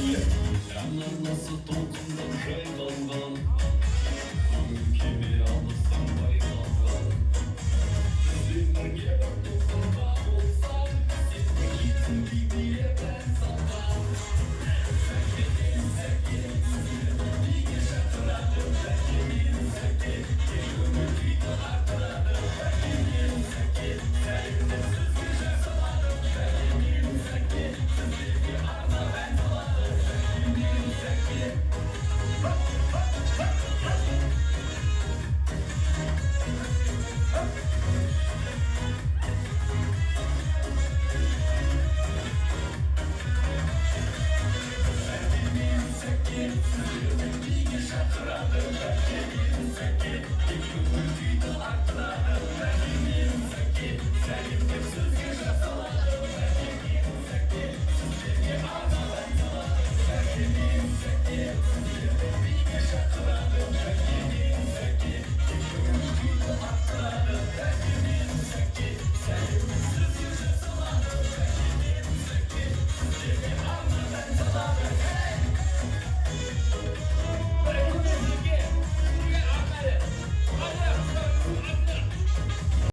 Жанар насыл толқындан жайқалған, көңіл кеме алысың байқалған. Бізден бірге бір толқынға болсаң, сен кетсін күймеге бән салған. Сәке дейін сәке, биге шақырады. Сәке дейін сәке, көңіл күйді артырады. Сәке дейін сәке, сәлемдер сөзге жар салады. Сәке дейін сәке, сіздерге арнап ән салады. Сәке дейін сәке. Сіздердің биге шақырады. Сәке дейін сәке, көңіл күйді артырады. Сәке дейін сәке, сәлемдер сөзге жар салады. Сәке дейін сәке, сіздерге арнап ән салады. Сәке дейін сәке, сіздердің биге шақырады.